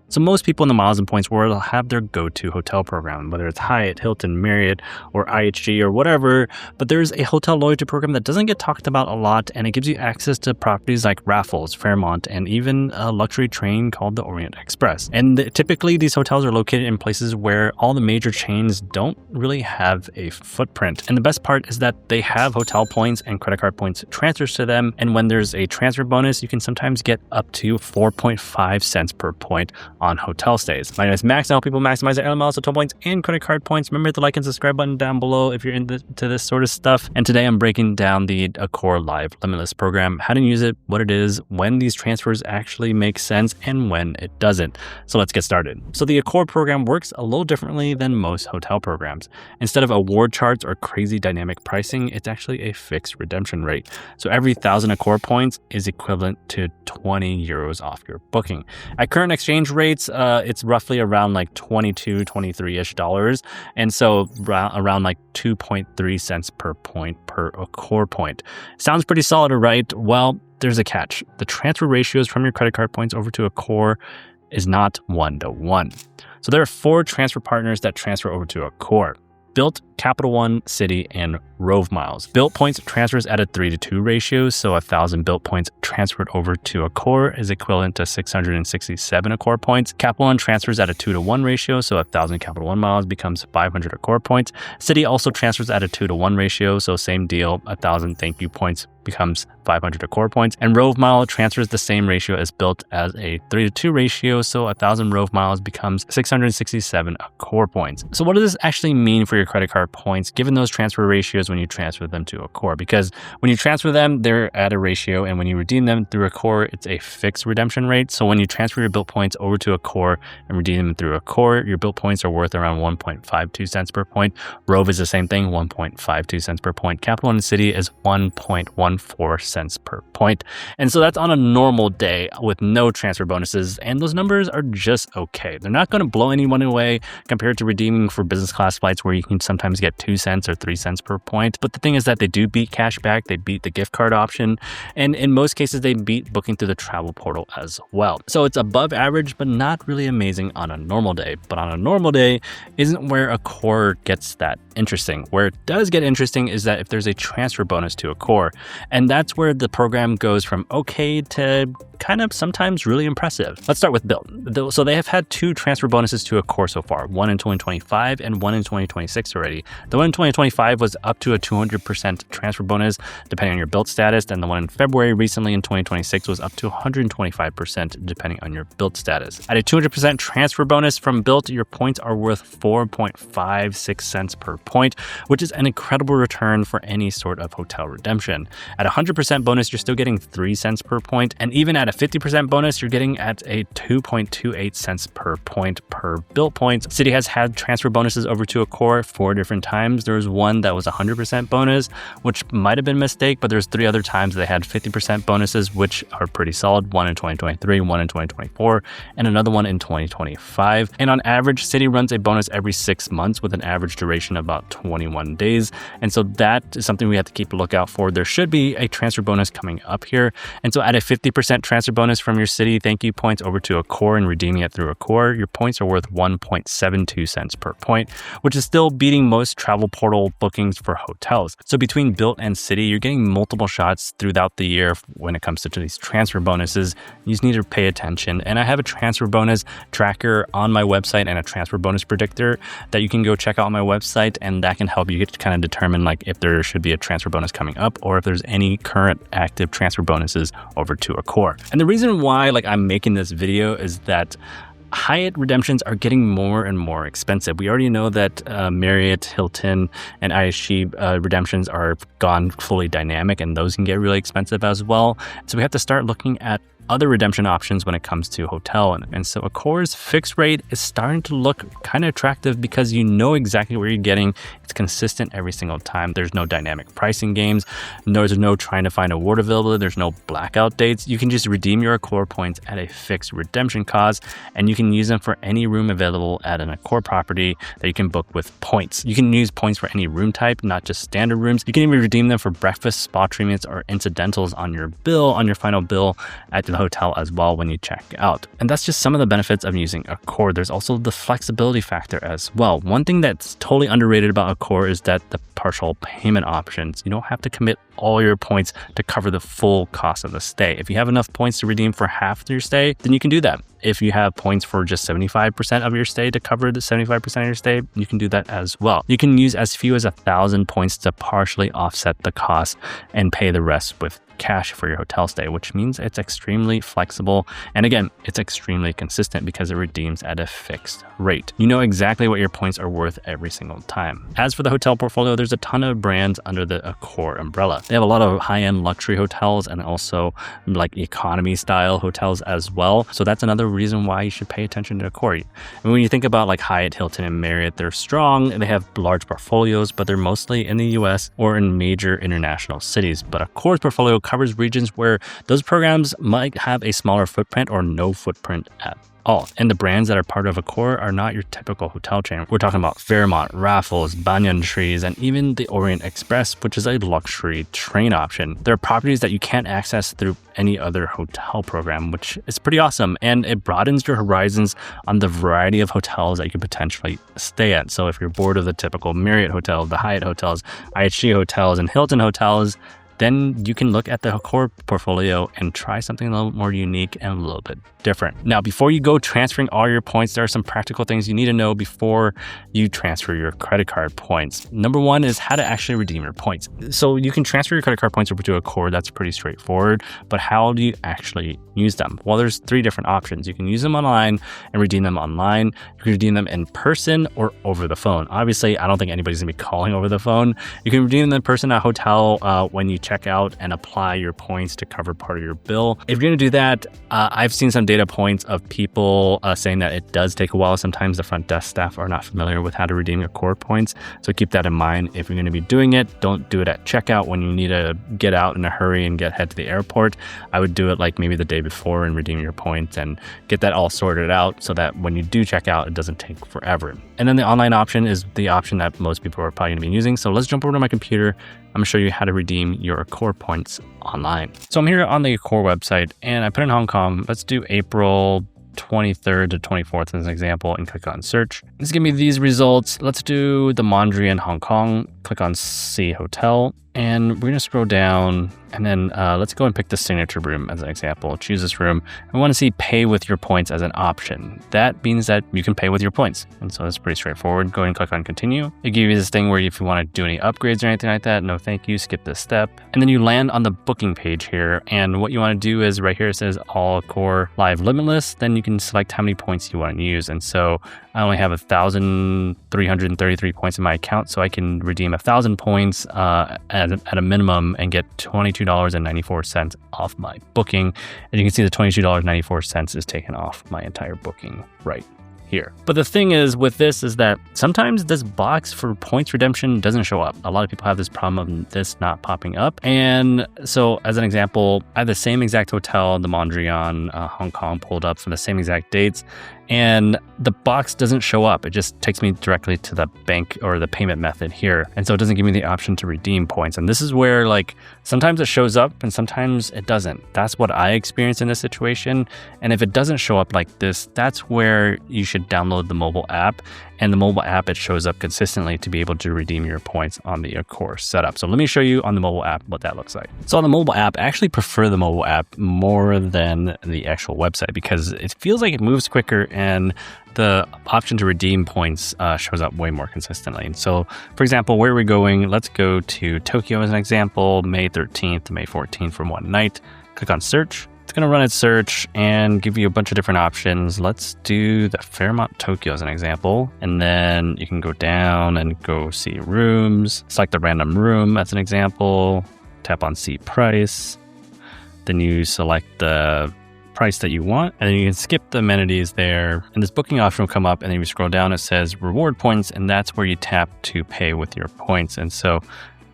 So most people in the miles and points world will have their go-to hotel program, whether it's Hyatt, Hilton, Marriott, or IHG or whatever. But there's a hotel loyalty program that doesn't get talked about a lot, and it gives you access to properties like Raffles, Fairmont, and even a luxury train called the Orient Express. And typically these hotels are located in places where all the major chains don't really have a footprint. And the best part is that they have hotel points and credit card points transfers to them. And when there's a transfer bonus, you can sometimes get up to 4.5 cents per point on hotel stays. My name is Max. I help people maximize their LMLs, hotel points, and credit card points. Remember to like and subscribe button down below if you're into this sort of stuff. And today I'm breaking down the Accor Live Limitless program, how to use it, what it is, when these transfers actually make sense, and when it doesn't. So let's get started. So the Accor program works a little differently than most hotel programs. Instead of award charts or crazy dynamic pricing, it's actually a fixed redemption rate. So every 1,000 Accor points is equivalent to 20 euros off your booking. At current exchange rates, it's roughly around like 22, 23-ish dollars. And so around like 2.3 cents per point per Accor point. Sounds pretty solid, right? Well, there's a catch. The transfer ratios from your credit card points over to Accor is not 1-to-1. So there are 4 transfer partners that transfer over to Accor: Bilt, Capital One, Citi, and Rove miles. Bilt points transfers at a 3-to-2 ratio, so 1,000 Bilt points transferred over to Accor is equivalent to 667 Accor points. Capital One transfers at a 2-to-1 ratio, so 1,000 Capital One miles becomes 500 Accor points. Citi also transfers at a 2-to-1 ratio, so same deal, 1,000 thank you points becomes 500 Accor points. And Rove mile transfers the same ratio as Bilt as a 3-to-2 ratio, so 1,000 Rove miles becomes 667 Accor points. So what does this actually mean for your credit card points, given those transfer ratios when you transfer them to Accor? Because when you transfer them, they're at a ratio, and when you redeem them through Accor, it's a fixed redemption rate. So when you transfer your Bilt points over to Accor and redeem them through Accor, your Bilt points are worth around 1.52 cents per point. Rove is the same thing, 1.52 cents per point. Capital One and Citi is 1.14 cents per point. And so that's on a normal day with no transfer bonuses, and those numbers are just okay. They're not going to blow anyone away compared to redeeming for business class flights where you can sometimes get 2 cents or 3 cents per point. But the thing is that they do beat cash back, they beat the gift card option, and in most cases they beat booking through the travel portal as well. So it's above average, but not really amazing on a normal day. But on a normal day isn't where Accor gets that interesting. Where it does get interesting is that if there's a transfer bonus to Accor, and that's where the program goes from okay to kind of sometimes really impressive. Let's start with Bilt. So they have had 2 transfer bonuses to Accor so far, one in 2025 and one in 2026 already. The one in 2025 was up to a 200% transfer bonus depending on your Bilt status, and the one in February recently in 2026 was up to 125% depending on your Bilt status. At a 200% transfer bonus from Bilt, your points are worth 4.56 cents per point, which is an incredible return for any sort of hotel redemption. At a 100% bonus, you're still getting 3 cents per point, and even at a 50% bonus, you're getting at a 2.28 cents per point per Bilt points. Citi has had transfer bonuses over to Accor 4 different times. There was one that was 100% bonus, which might have been a mistake, but there's 3 other times they had 50% bonuses, which are pretty solid. One in 2023, one in 2024, and another one in 2025. And on average, Citi runs a bonus every 6 months with an average duration of about 21 days. And so that is something we have to keep a lookout for. There should be a transfer bonus coming up here. And so at a 50% transfer bonus from your Citi thank you points over to Accor and redeeming it through Accor, your points are worth 1.72 cents per point, which is still beating most travel portal bookings for hotels. So between Bilt and Citi, you're getting multiple shots throughout the year when it comes to these transfer bonuses. You just need to pay attention. And I have a transfer bonus tracker on my website and a transfer bonus predictor that you can go check out on my website, and that can help you get to kind of determine like if there should be a transfer bonus coming up or if there's any current active transfer bonuses over to Accor. And the reason why I'm making this video is that Hyatt redemptions are getting more and more expensive. We already know that Marriott, Hilton, and IHG redemptions are gone fully dynamic, and those can get really expensive as well. So we have to start looking at other redemption options when it comes to hotel. And so Accor's fixed rate is starting to look kind of attractive because you know exactly what you're getting. It's consistent every single time. There's no dynamic pricing games. There's no trying to find award availability. There's no blackout dates. You can just redeem your Accor points at a fixed redemption cost, and you can use them for any room available at an Accor property that you can book with points. You can use points for any room type, not just standard rooms. You can even redeem them for breakfast, spa treatments, or incidentals on your bill, on your final bill at the the hotel as well when you check out. And that's just some of the benefits of using Accor. There's also the flexibility factor as well. One thing that's totally underrated about Accor is that the partial payment options. You don't have to commit all your points to cover the full cost of the stay. If you have enough points to redeem for half your stay, then you can do that. If you have points for just 75% of your stay to cover the 75% of your stay, you can do that as well. You can use as few as 1,000 points to partially offset the cost and pay the rest with cash for your hotel stay, which means it's extremely flexible. And again, it's extremely consistent because it redeems at a fixed rate. You know exactly what your points are worth every single time. As for the hotel portfolio, there's a ton of brands under the Accor umbrella. They have a lot of high-end luxury hotels and also like economy style hotels as well. So that's another reason why you should pay attention to Accor. And when you think about like Hyatt, Hilton, and Marriott, they're strong and they have large portfolios, but they're mostly in the US or in major international cities. But Accor's portfolio covers regions where those programs might have a smaller footprint or no footprint at all. And the brands that are part of Accor are not your typical hotel chain. We're talking about Fairmont, Raffles, Banyan Trees, and even the Orient Express, which is a luxury train option. There are properties that you can't access through any other hotel program, which is pretty awesome. And it broadens your horizons on the variety of hotels that you could potentially stay at. So if you're bored of the typical Marriott hotels, the Hyatt hotels, IHG hotels, and Hilton hotels, then you can look at the Accor portfolio and try something a little more unique and a little bit different. Now, before you go transferring all your points, there are some practical things you need to know before you transfer your credit card points. Number one is how to actually redeem your points. So you can transfer your credit card points over to Accor. That's pretty straightforward. But how do you actually use them? Well, there's three different options. You can use them online and redeem them online. You can redeem them in person or over the phone. Obviously, I don't think anybody's gonna be calling over the phone. You can redeem them in person at a hotel when you check out and apply your points to cover part of your bill. If you're gonna do that, I've seen some data points of people saying that it does take a while. Sometimes the front desk staff are not familiar with how to redeem your Accor points. So keep that in mind. If you're gonna be doing it, don't do it at checkout when you need to get out in a hurry and head to the airport. I would do it like maybe the day before and redeem your points and get that all sorted out so that when you do check out, it doesn't take forever. And then the online option is the option that most people are probably gonna be using. So let's jump over to my computer. I'm gonna show you how to redeem your Accor points online. So I'm here on the Accor website and I put in Hong Kong. Let's do April 23rd to 24th as an example and click on search. This give me these results. Let's do the Mondrian Hong Kong. Click on see hotel and we're gonna scroll down and then let's go and pick the signature room as an example. Choose this room. I wanna see pay with your points as an option. That means that you can pay with your points. And so that's pretty straightforward. Go ahead and click on continue. It gives you this thing where if you wanna do any upgrades or anything like that, no thank you, skip this step. And then you land on the booking page here. And what you wanna do is right here, it says all Accor Live Limitless. Then you can select how many points you wanna use. And so I only have 1,333 points in my account, so I can redeem 1,000 points at a minimum and get $22.94 off my booking. And you can see the $22.94 is taken off my entire booking right here. But the thing is with this is that sometimes this box for points redemption doesn't show up. A lot of people have this problem of this not popping up. And so as an example, I have the same exact hotel, the Mondrian Hong Kong, pulled up for the same exact dates. And the box doesn't show up. It just takes me directly to the bank or the payment method here. And so it doesn't give me the option to redeem points. And this is where like sometimes it shows up and sometimes it doesn't. That's what I experienced in this situation. And if it doesn't show up like this, that's where you should download the mobile app. And the mobile app, it shows up consistently to be able to redeem your points on the Accor setup. So let me show you on the mobile app what that looks like. So on the mobile app, I actually prefer the mobile app more than the actual website because it feels like it moves quicker and the option to redeem points shows up way more consistently. And so, for example, where are we going? Let's go to Tokyo as an example, May 13th to May 14th for one night. Click on search. It's going to run its search and give you a bunch of different options. Let's do the Fairmont Tokyo as an example. And then you can go down and go see rooms. Select the random room as an example. Tap on see price. Then you select the price that you want, and then you can skip the amenities there. And this booking option will come up, and then you scroll down, it says reward points, and that's where you tap to pay with your points. And so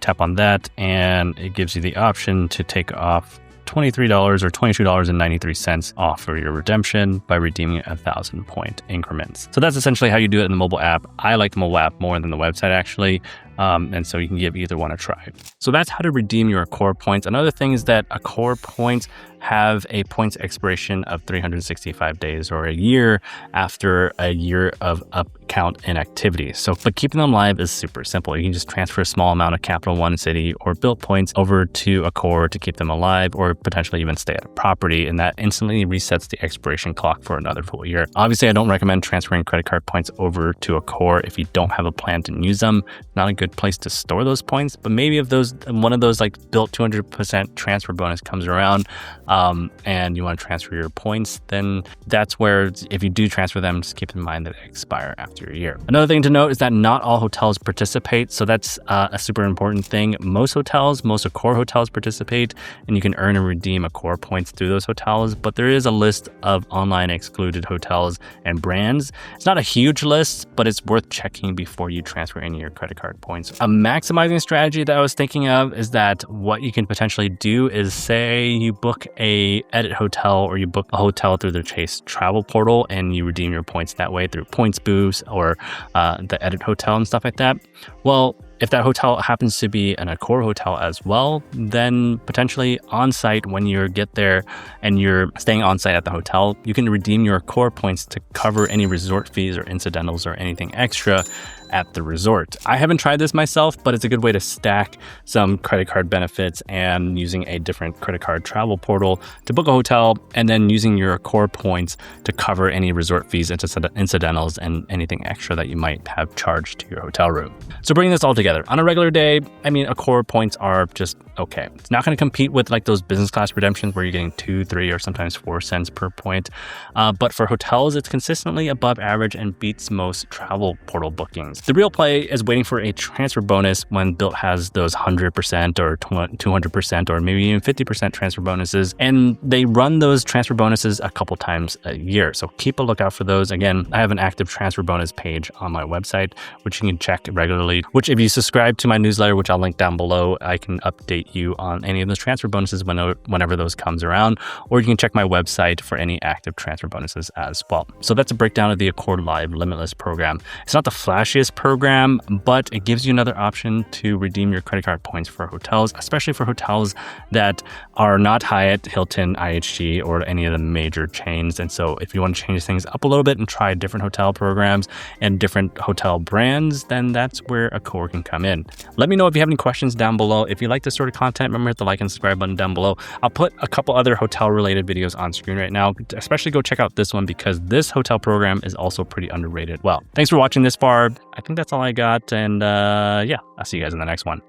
tap on that, and it gives you the option to take off $23 or $22.93 off for your redemption by redeeming 1,000 point increments. So that's essentially how you do it in the mobile app. I like the mobile app more than the website actually. And so you can give either one a try. So that's how to redeem your Accor points. Another thing is that Accor points have a points expiration of 365 days or a year after a year of up count inactivity. But keeping them live is super simple. You can just transfer a small amount of Capital One, Citi, or Bilt points over to Accor to keep them alive, or potentially even stay at a property, and that instantly resets the expiration clock for another full year. Obviously, I don't recommend transferring credit card points over to Accor if you don't have a plan to use them. Not a good place to store those points, but maybe if one of those like Bilt 200% transfer bonus comes around and you want to transfer your points, then that's where, if you do transfer them, just keep in mind that they expire after a year. Another thing to note is that not all hotels participate, so that's a super important thing. Most Accor hotels participate, and you can earn and redeem Accor points through those hotels, but there is a list of online excluded hotels and brands. It's not a huge list, but it's worth checking before you transfer any of your credit card points. A maximizing strategy that I was thinking of is that what you can potentially do is, say you book a Edit hotel, or you book a hotel through the Chase travel portal and you redeem your points that way through points boost or the Edit hotel and stuff like that. Well, if that hotel happens to be an Accor hotel as well, then potentially on-site, when you get there and you're staying on-site at the hotel, you can redeem your Accor points to cover any resort fees or incidentals or anything extra at the resort. I haven't tried this myself, but it's a good way to stack some credit card benefits and using a different credit card travel portal to book a hotel, and then using your Accor points to cover any resort fees, incidentals, and anything extra that you might have charged to your hotel room. So bringing this all together, on a regular day, Accor points are just okay. It's not going to compete with like those business class redemptions where you're getting 2, 3, or sometimes 4 cents per point. But for hotels, it's consistently above average and beats most travel portal bookings. The real play is waiting for a transfer bonus when Bilt has those 100% or 200% or maybe even 50% transfer bonuses. And they run those transfer bonuses a couple times a year. So keep a lookout for those. Again, I have an active transfer bonus page on my website, which you can check regularly, which if you subscribe to my newsletter, which I'll link down below, I can update you on any of those transfer bonuses whenever those comes around, or you can check my website for any active transfer bonuses as well. So that's a breakdown of the Accor Live Limitless program. It's not the flashiest program, but it gives you another option to redeem your credit card points for hotels, especially for hotels that are not Hyatt, Hilton, IHG, or any of the major chains. And so if you want to change things up a little bit and try different hotel programs and different hotel brands, then that's where Accor can come in. Let me know if you have any questions down below. If you like this sort of content, remember to hit the like and subscribe button down below. I'll put a couple other hotel related videos on screen right now. Especially go check out this one because this hotel program is also pretty underrated. Well, thanks for watching this far. I think that's all I got. And yeah, I'll see you guys in the next one.